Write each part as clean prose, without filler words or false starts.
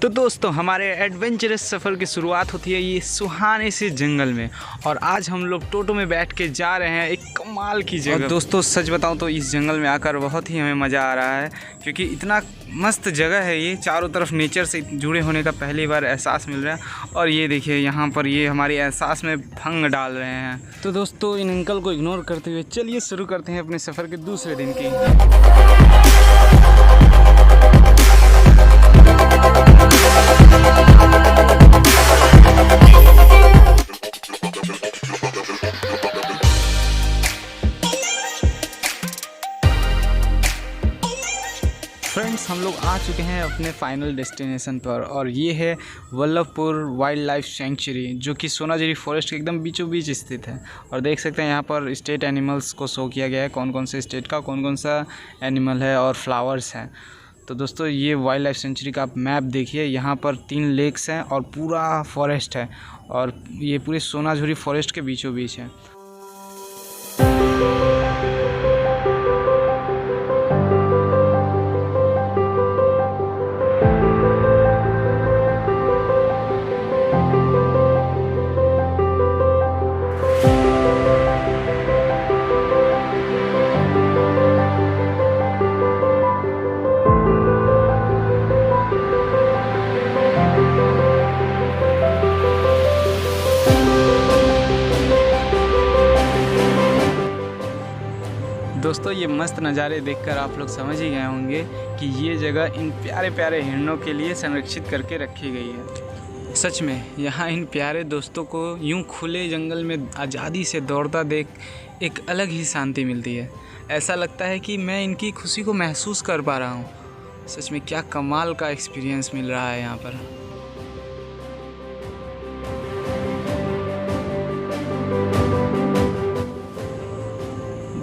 तो दोस्तों हमारे एडवेंचरस सफ़र की शुरुआत होती है ये सुहाने से जंगल में, और आज हम लोग टोटो में बैठ के जा रहे हैं एक कमाल की जगह। और दोस्तों सच बताऊं तो इस जंगल में आकर बहुत ही हमें मज़ा आ रहा है, क्योंकि इतना मस्त जगह है ये, चारों तरफ नेचर से जुड़े होने का पहली बार एहसास मिल रहा है। और ये देखिए यहाँ पर ये हमारे एहसास में भंग डाल रहे हैं। तो दोस्तों इन अंकल को इग्नोर करते हुए चलिए शुरू करते हैं अपने सफ़र के दूसरे दिन की। फ्रेंड्स हम लोग आ चुके हैं अपने फाइनल डेस्टिनेशन पर, और ये है वल्लभपुर वाइल्ड लाइफ सेंचुरी, जो कि सोनाझुरी फॉरेस्ट के एकदम बीचों बीच स्थित है। और देख सकते हैं यहाँ पर स्टेट एनिमल्स को शो किया गया है, कौन कौन से स्टेट का कौन कौन सा एनिमल है और फ्लावर्स हैं। तो दोस्तों ये वाइल्ड लाइफ सेंचुरी का आप मैप देखिए, यहाँ पर 3 लेक्स हैं और पूरा फॉरेस्ट है, और ये पूरे सोनाझुरी फॉरेस्ट के बीचों बीच है। दोस्तों ये मस्त नज़ारे देखकर आप लोग समझ ही गए होंगे कि ये जगह इन प्यारे प्यारे हिरणों के लिए संरक्षित करके रखी गई है। सच में यहाँ इन प्यारे दोस्तों को यूं खुले जंगल में आज़ादी से दौड़ता देख एक अलग ही शांति मिलती है। ऐसा लगता है कि मैं इनकी खुशी को महसूस कर पा रहा हूँ। सच में क्या कमाल का एक्सपीरियंस मिल रहा है यहाँ पर।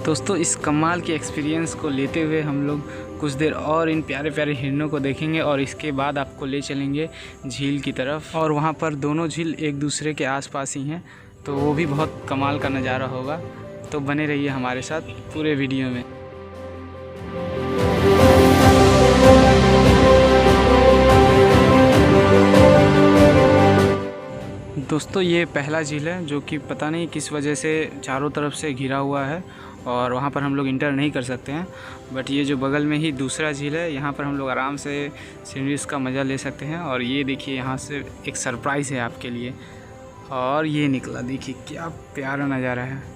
दोस्तों इस कमाल के एक्सपीरियंस को लेते हुए हम लोग कुछ देर और इन प्यारे प्यारे हिरणों को देखेंगे, और इसके बाद आपको ले चलेंगे झील की तरफ, और वहाँ पर दोनों झील एक दूसरे के आसपास ही हैं, तो वो भी बहुत कमाल का नज़ारा होगा। तो बने रहिए हमारे साथ पूरे वीडियो में। दोस्तों ये पहला झील है जो कि पता नहीं किस वजह से चारों तरफ से घिरा हुआ है, और वहाँ पर हम लोग इंटर नहीं कर सकते हैं। बट ये जो बगल में ही दूसरा झील है, यहाँ पर हम लोग आराम से सीनरीज का मज़ा ले सकते हैं। और ये देखिए यहाँ से एक सरप्राइज़ है आपके लिए, और ये निकला, देखिए क्या प्यारा नज़ारा है।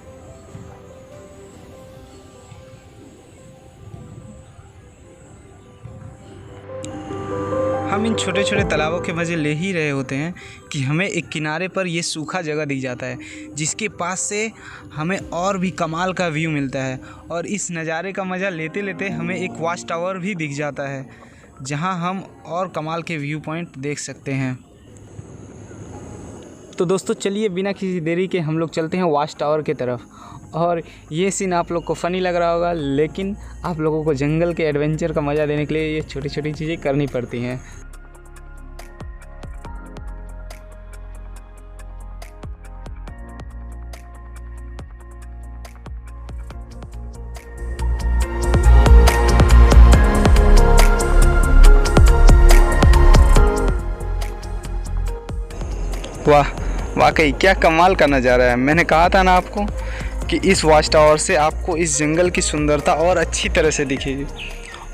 हम इन छोटे छोटे तालाबों के मज़े ले ही रहे होते हैं कि हमें एक किनारे पर ये सूखा जगह दिख जाता है, जिसके पास से हमें और भी कमाल का व्यू मिलता है। और इस नज़ारे का मज़ा लेते लेते हमें एक वॉच टावर भी दिख जाता है, जहां हम और कमाल के व्यू पॉइंट देख सकते हैं। तो दोस्तों चलिए बिना किसी देरी के हम लोग चलते हैं वॉच टावर की तरफ। और ये सीन आप लोग को फ़नी लग रहा होगा, लेकिन आप लोगों को जंगल के एडवेंचर का मज़ा देने के लिए ये छोटी छोटी चीज़ें करनी पड़ती हैं। वाह वाकई क्या कमाल का नज़ारा है। मैंने कहा था ना आपको कि इस वॉच टावर से आपको इस जंगल की सुंदरता और अच्छी तरह से दिखेगी।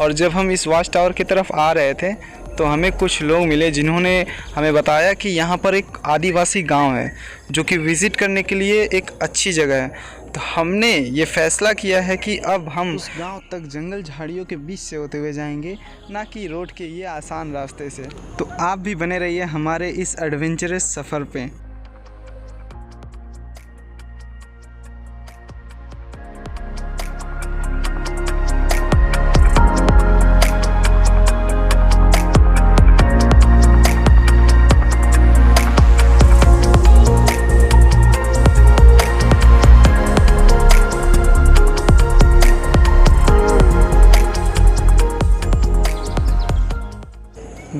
और जब हम इस वॉच टावर की तरफ आ रहे थे तो हमें कुछ लोग मिले जिन्होंने हमें बताया कि यहाँ पर एक आदिवासी गांव है जो कि विज़िट करने के लिए एक अच्छी जगह है। तो हमने ये फ़ैसला किया है कि अब हम उस गांव तक जंगल झाड़ियों के बीच से होते हुए जाएंगे, ना कि रोड के ये आसान रास्ते से। तो आप भी बने रहिए हमारे इस एडवेंचरस सफ़र पे।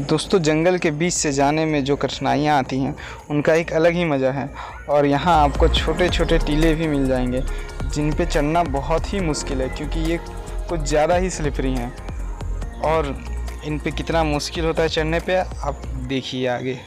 दोस्तों जंगल के बीच से जाने में जो कठिनाइयाँ आती हैं उनका एक अलग ही मज़ा है। और यहाँ आपको छोटे छोटे टीले भी मिल जाएंगे जिन पे चढ़ना बहुत ही मुश्किल है, क्योंकि ये कुछ ज़्यादा ही स्लिपरी हैं। और इन पे कितना मुश्किल होता है चढ़ने पे आप देखिए आगे।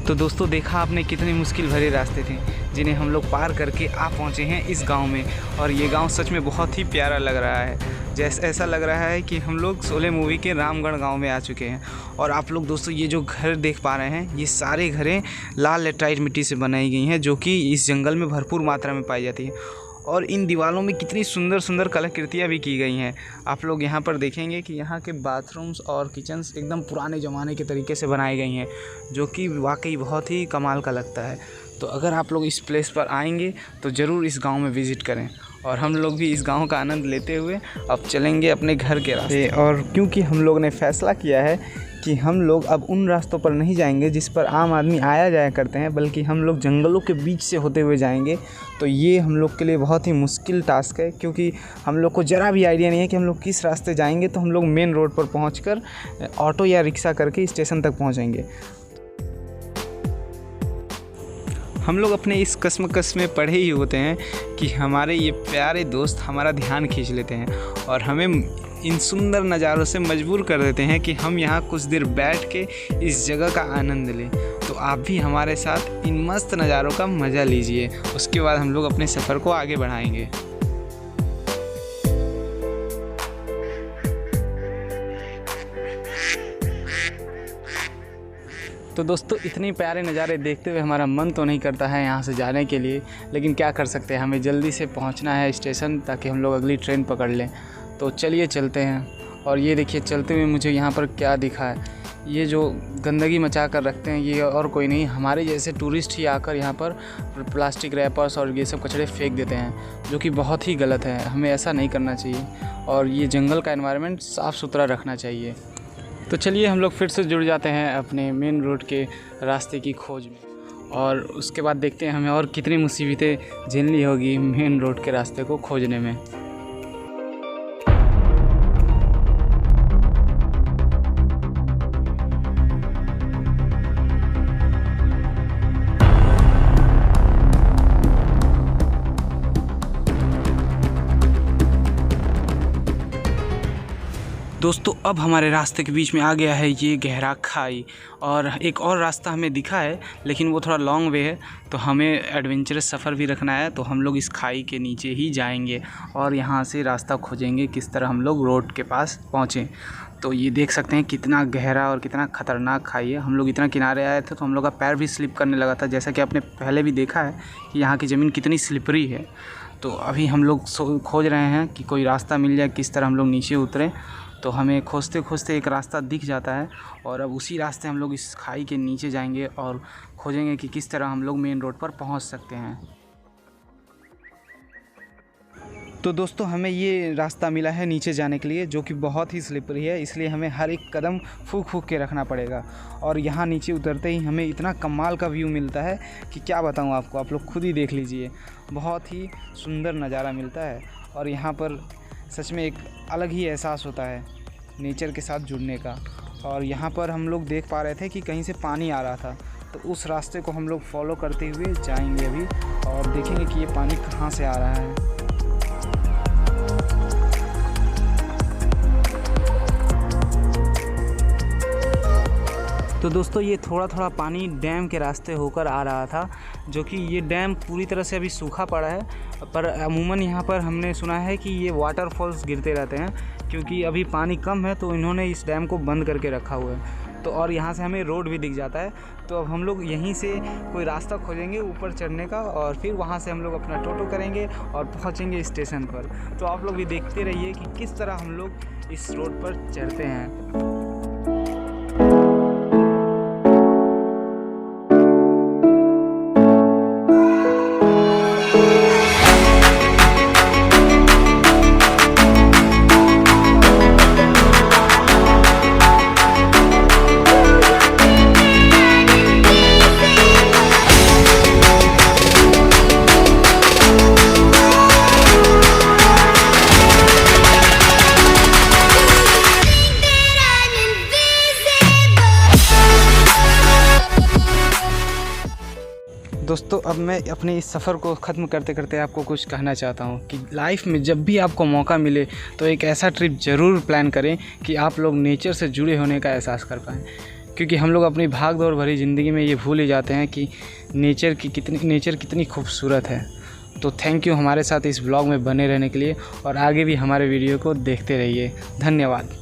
तो दोस्तों देखा आपने कितने मुश्किल भरे रास्ते थे जिन्हें हम लोग पार करके आ पहुँचे हैं इस गांव में। और ये गांव सच में बहुत ही प्यारा लग रहा है, जैसे ऐसा लग रहा है कि हम लोग शोले मूवी के रामगढ़ गांव में आ चुके हैं। और आप लोग दोस्तों ये जो घर देख पा रहे हैं, ये सारे घरें लाल लेटराइट मिट्टी से बनाई गई हैं, जो कि इस जंगल में भरपूर मात्रा में पाई जाती है। और इन दीवारों में कितनी सुंदर सुंदर कलाकृतियाँ भी की गई हैं। आप लोग यहाँ पर देखेंगे कि यहाँ के बाथरूम्स और किचन्स एकदम पुराने ज़माने के तरीके से बनाई गई हैं, जो कि वाकई बहुत ही कमाल का लगता है। तो अगर आप लोग इस प्लेस पर आएंगे तो ज़रूर इस गांव में विज़िट करें। और हम लोग भी इस गांव का आनंद लेते हुए अब चलेंगे अपने घर के रास्ते। और क्योंकि हम लोग ने फ़ैसला किया है कि हम लोग अब उन रास्तों पर नहीं जाएंगे जिस पर आम आदमी आया जाया करते हैं, बल्कि हम लोग जंगलों के बीच से होते हुए जाएंगे। तो ये हम लोग के लिए बहुत ही मुश्किल टास्क है, क्योंकि हम लोग को ज़रा भी आइडिया नहीं है कि हम लोग किस रास्ते जाएंगे। तो हम लोग मेन रोड पर पहुंचकर ऑटो या रिक्शा करके स्टेशन तक पहुंचेंगे। हम लोग अपने इस कश्मकश में पढ़े ही होते हैं कि हमारे ये प्यारे दोस्त हमारा ध्यान खींच लेते हैं और हमें इन सुंदर नज़ारों से मजबूर कर देते हैं कि हम यहाँ कुछ देर बैठ के इस जगह का आनंद लें। तो आप भी हमारे साथ इन मस्त नज़ारों का मज़ा लीजिए। उसके बाद हम लोग अपने सफ़र को आगे बढ़ाएंगे। तो दोस्तों इतने प्यारे नज़ारे देखते हुए हमारा मन तो नहीं करता है यहाँ से जाने के लिए, लेकिन क्या कर सकते हैं, हमें जल्दी से पहुँचना है स्टेशन ताकि हम लोग अगली ट्रेन पकड़ लें। तो चलिए चलते हैं। और ये देखिए चलते हुए मुझे यहाँ पर क्या दिखा है, ये जो गंदगी मचा कर रखते हैं ये और कोई नहीं, हमारे जैसे टूरिस्ट ही आकर यहाँ पर प्लास्टिक रैपर्स और ये सब कचरे फेंक देते हैं, जो कि बहुत ही गलत है। हमें ऐसा नहीं करना चाहिए और ये जंगल का एनवायरनमेंट साफ़ सुथरा रखना चाहिए। तो चलिए हम लोग फिर से जुड़ जाते हैं अपने मेन रोड के रास्ते की खोज में, और उसके बाद देखते हैं हमें और कितनी मुसीबतें झेलनी होगी मेन रोड के रास्ते को खोजने में। दोस्तों अब हमारे रास्ते के बीच में आ गया है ये गहरा खाई, और एक और रास्ता हमें दिखा है लेकिन वो थोड़ा लॉन्ग वे है। तो हमें एडवेंचरस सफ़र भी रखना है, तो हम लोग इस खाई के नीचे ही जाएंगे और यहाँ से रास्ता खोजेंगे किस तरह हम लोग रोड के पास पहुँचें। तो ये देख सकते हैं कितना गहरा और कितना ख़तरनाक खाई है। हम लोग इतना किनारे आए थे तो हम लोग का पैर भी स्लिप करने लगा था, जैसा कि आपने पहले भी देखा है कि यहाँ की ज़मीन कितनी स्लिपरी है। तो अभी हम लोग खोज रहे हैं कि कोई रास्ता मिल जाए किस तरह हम लोग नीचे उतरें। तो हमें खोजते खोजते एक रास्ता दिख जाता है और अब उसी रास्ते हम लोग इस खाई के नीचे जाएंगे और खोजेंगे कि किस तरह हम लोग मेन रोड पर पहुंच सकते हैं। तो दोस्तों हमें ये रास्ता मिला है नीचे जाने के लिए, जो कि बहुत ही स्लिपरी है, इसलिए हमें हर एक कदम फूंक फूंक के रखना पड़ेगा। और यहाँ नीचे उतरते ही हमें इतना कमाल का व्यू मिलता है कि क्या बताऊँ आपको, आप लोग खुद ही देख लीजिए। बहुत ही सुंदर नज़ारा मिलता है और यहाँ पर सच में एक अलग ही एहसास होता है नेचर के साथ जुड़ने का। और यहाँ पर हम लोग देख पा रहे थे कि कहीं से पानी आ रहा था, तो उस रास्ते को हम लोग फॉलो करते हुए जाएंगे अभी और देखेंगे कि ये पानी कहाँ से आ रहा है। तो दोस्तों ये थोड़ा थोड़ा पानी डैम के रास्ते होकर आ रहा था, जो कि ये डैम पूरी तरह से अभी सूखा पड़ा है, पर अमूमन यहाँ पर हमने सुना है कि ये वाटरफॉल्स गिरते रहते हैं, क्योंकि अभी पानी कम है तो इन्होंने इस डैम को बंद करके रखा हुआ है। तो और यहाँ से हमें रोड भी दिख जाता है। तो अब हम लोग यहीं से कोई रास्ता खोजेंगे ऊपर चढ़ने का, और फिर वहाँ से हम लोग अपना टोटो करेंगे और पहुँचेंगे स्टेशन पर। तो आप लोग भी देखते रहिए कि किस तरह हम लोग इस रोड पर चढ़ते हैं। दोस्तों अब मैं अपने इस सफ़र को ख़त्म करते करते आपको कुछ कहना चाहता हूँ कि लाइफ में जब भी आपको मौका मिले तो एक ऐसा ट्रिप ज़रूर प्लान करें कि आप लोग नेचर से जुड़े होने का एहसास कर पाएँ, क्योंकि हम लोग अपनी भाग दौड़ भरी ज़िंदगी में ये भूल ही जाते हैं कि नेचर कितनी खूबसूरत है। तो थैंक यू हमारे साथ इस ब्लॉग में बने रहने के लिए, और आगे भी हमारे वीडियो को देखते रहिए। धन्यवाद।